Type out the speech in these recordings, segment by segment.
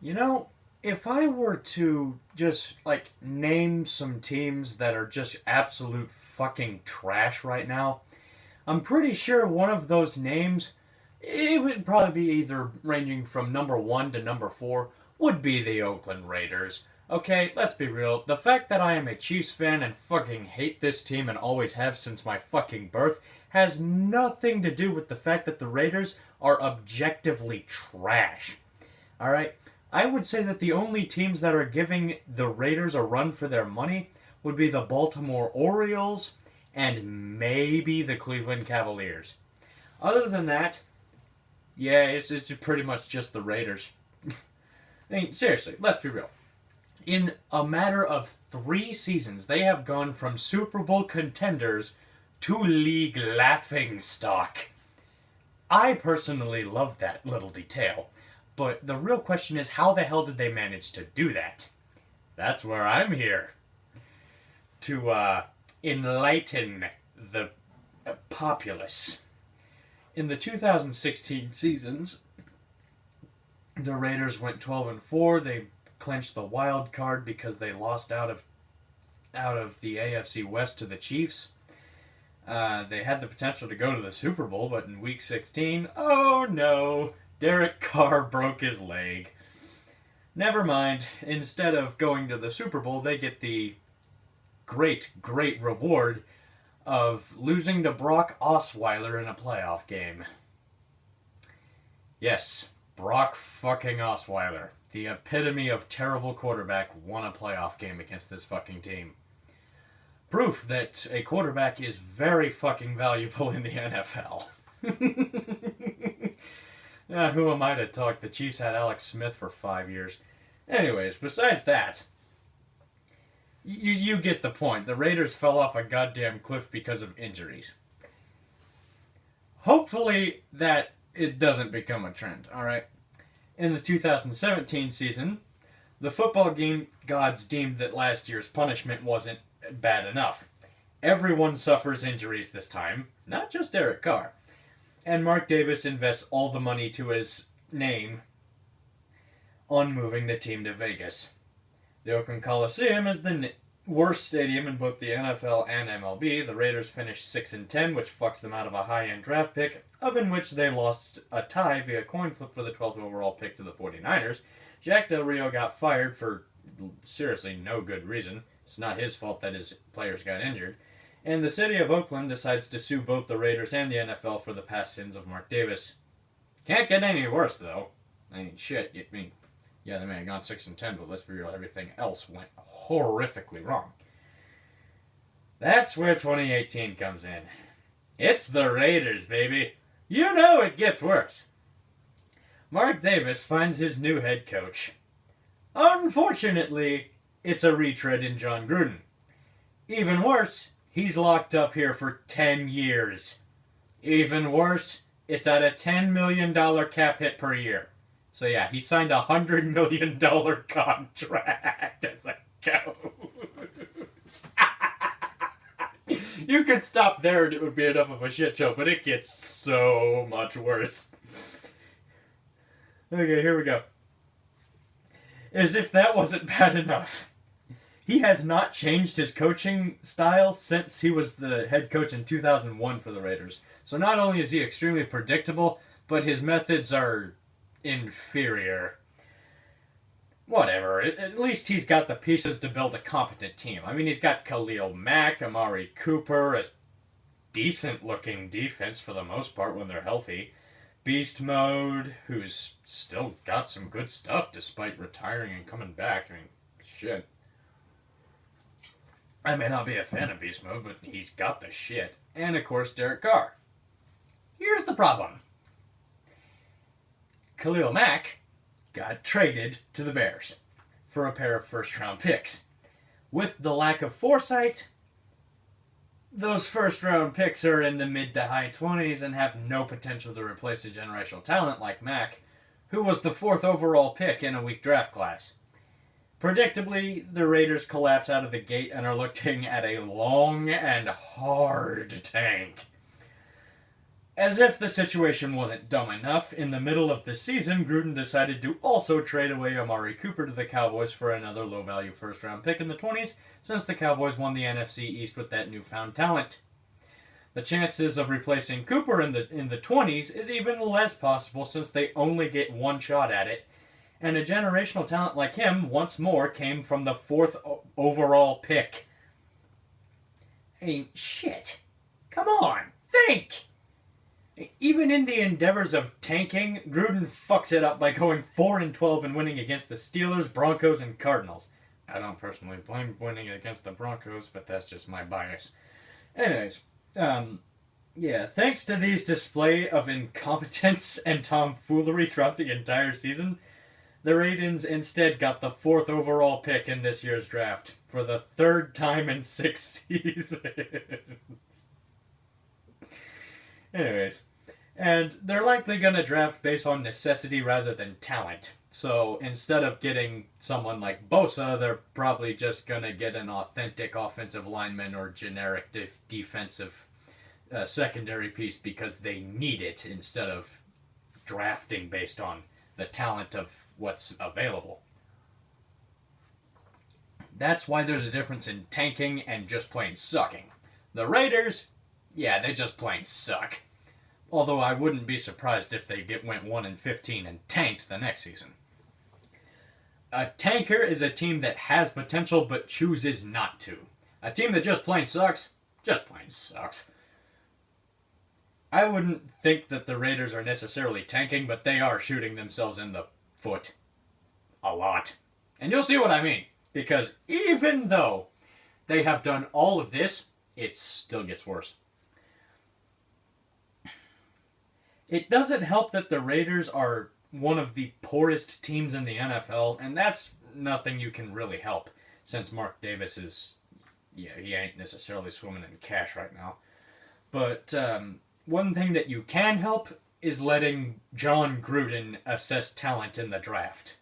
You know, if I were to just, like, name some teams that are just absolute fucking trash right now, I'm pretty sure one of those names, it would probably be either ranging from number one to number four, would be the Oakland Raiders. Okay, let's be real. The fact that I am a Chiefs fan and fucking hate this team and always have since my fucking birth has nothing to do with the fact that the Raiders are objectively trash. Alright? I would say that the only teams that are giving the Raiders a run for their money would be the Baltimore Orioles and maybe the Cleveland Cavaliers. Other than that, yeah, it's pretty much just the Raiders. I mean, seriously, let's be real. In a matter of 3 seasons, they have gone from Super Bowl contenders to league laughingstock. I personally love that little detail. But the real question is, how the hell did they manage to do that? That's where I'm here. To enlighten the populace. In the 2016 seasons, the Raiders went 12-4. They clinched the wild card because they lost out of the AFC West to the Chiefs. They had the potential to go to the Super Bowl, but in Week 16, oh no, Derek Carr broke his leg. Never mind. Instead of going to the Super Bowl, they get the great reward of losing to Brock Osweiler in a playoff game. Yes, Brock fucking Osweiler, the epitome of terrible quarterback, won a playoff game against this fucking team. Proof that a quarterback is very fucking valuable in the NFL. Who am I to talk? The Chiefs had Alex Smith for 5 years. Anyways, besides that, you get the point. The Raiders fell off a goddamn cliff because of injuries. Hopefully that it doesn't become a trend, alright? In the 2017 season, the football game gods deemed that last year's punishment wasn't bad enough. Everyone suffers injuries this time, not just Derek Carr. And Mark Davis invests all the money to his name on moving the team to Vegas. The Oakland Coliseum is the worst stadium in both the NFL and MLB. The Raiders finished 6-10, which fucks them out of a high-end draft pick, of in which they lost a tie via coin flip for the 12th overall pick to the 49ers. Jack Del Rio got fired for seriously no good reason. It's not his fault that his players got injured. And the city of Oakland decides to sue both the Raiders and the NFL for the past sins of Mark Davis. Can't get any worse, though. I mean, shit. Yeah, they may have gone 6-10, but let's be real, everything else went horrifically wrong. That's where 2018 comes in. It's the Raiders, baby. You know it gets worse. Mark Davis finds his new head coach. Unfortunately, it's a retread in John Gruden. Even worse, he's locked up here for 10 years. Even worse, it's at a $10 million cap hit per year. So yeah, he signed a $100 million contract as a coach. You could stop there and it would be enough of a shit show, but it gets so much worse. Okay, here we go. As if that wasn't bad enough. He has not changed his coaching style since he was the head coach in 2001 for the Raiders. So not only is he extremely predictable, but his methods are inferior. Whatever. At least he's got the pieces to build a competent team. I mean, he's got Khalil Mack, Amari Cooper, a decent-looking defense for the most part when they're healthy. Beast Mode, who's still got some good stuff despite retiring and coming back. I mean, shit. I may not be a fan of Beast Mode, but he's got the shit. And, of course, Derek Carr. Here's the problem. Khalil Mack got traded to the Bears for a pair of first-round picks. With the lack of foresight, those first-round picks are in the mid to high 20s and have no potential to replace a generational talent like Mack, who was the 4th overall pick in a weak draft class. Predictably, the Raiders collapse out of the gate and are looking at a long and hard tank. As if the situation wasn't dumb enough, in the middle of the season, Gruden decided to also trade away Amari Cooper to the Cowboys for another low-value first-round pick in the 20s, since the Cowboys won the NFC East with that newfound talent. The chances of replacing Cooper in the 20s is even less possible since they only get one shot at it, and a generational talent like him once more came from the 4th overall pick. Hey, shit. Come on, think! Even in the endeavors of tanking, Gruden fucks it up by going 4-12 and winning against the Steelers, Broncos, and Cardinals. I don't personally blame winning against the Broncos, but that's just my bias. Anyways, thanks to these display of incompetence and tomfoolery throughout the entire season, the Ravens instead got the 4th overall pick in this year's draft for the 3rd time in 6 seasons. Anyways, and they're likely going to draft based on necessity rather than talent. So instead of getting someone like Bosa, they're probably just going to get an authentic offensive lineman or generic defensive secondary piece because they need it instead of drafting based on the talent of what's available. That's why there's a difference in tanking and just plain sucking. The Raiders, yeah, they just plain suck. Although I wouldn't be surprised if they went 1-15 and tanked the next season. A tanker is a team that has potential but chooses not to. A team that just plain sucks. I wouldn't think that the Raiders are necessarily tanking, but they are shooting themselves in the foot. A lot. And you'll see what I mean. Because even though they have done all of this, it still gets worse. It doesn't help that the Raiders are one of the poorest teams in the NFL, and that's nothing you can really help, since Mark Davis is, he ain't necessarily swimming in cash right now. But one thing that you can help is letting John Gruden assess talent in the draft.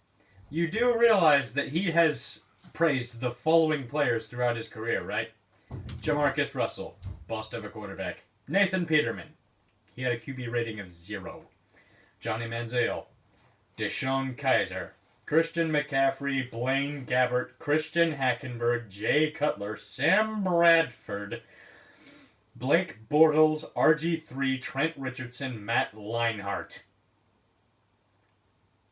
You do realize that he has praised the following players throughout his career, right? Jamarcus Russell, bust of a quarterback. Nathan Peterman, he had a QB rating of 0. Johnny Manziel, Deshaun Kaiser, Christian McCaffrey, Blaine Gabbert, Christian Hackenberg, Jay Cutler, Sam Bradford, Blake Bortles, RG3, Trent Richardson, Matt Leinart.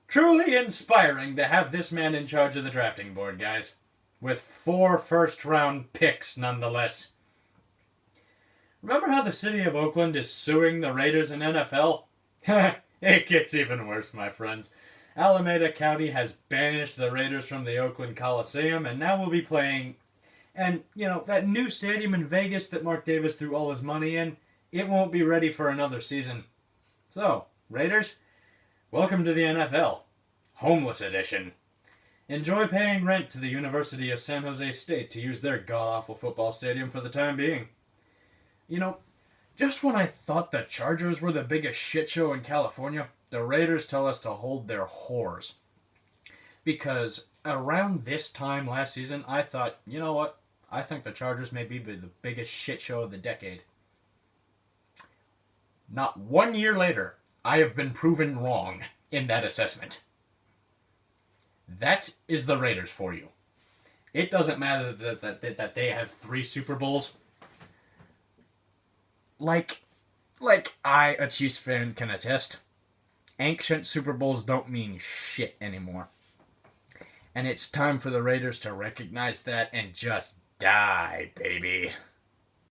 Truly inspiring to have this man in charge of the drafting board, guys. With 4 first-round picks, nonetheless. Remember how the city of Oakland is suing the Raiders and NFL? It gets even worse, my friends. Alameda County has banished the Raiders from the Oakland Coliseum, and now we'll be playing... And, that new stadium in Vegas that Mark Davis threw all his money in, it won't be ready for another season. So, Raiders, welcome to the NFL. Homeless edition. Enjoy paying rent to the University of San Jose State to use their god-awful football stadium for the time being. Just when I thought the Chargers were the biggest shit show in California, the Raiders tell us to hold their whores. Because around this time last season, I thought, you know what? I think the Chargers may be the biggest shit show of the decade. Not 1 year later, I have been proven wrong in that assessment. That is the Raiders for you. It doesn't matter that they have 3 Super Bowls. Like I, a Chiefs fan, can attest, ancient Super Bowls don't mean shit anymore. And it's time for the Raiders to recognize that and just die, baby.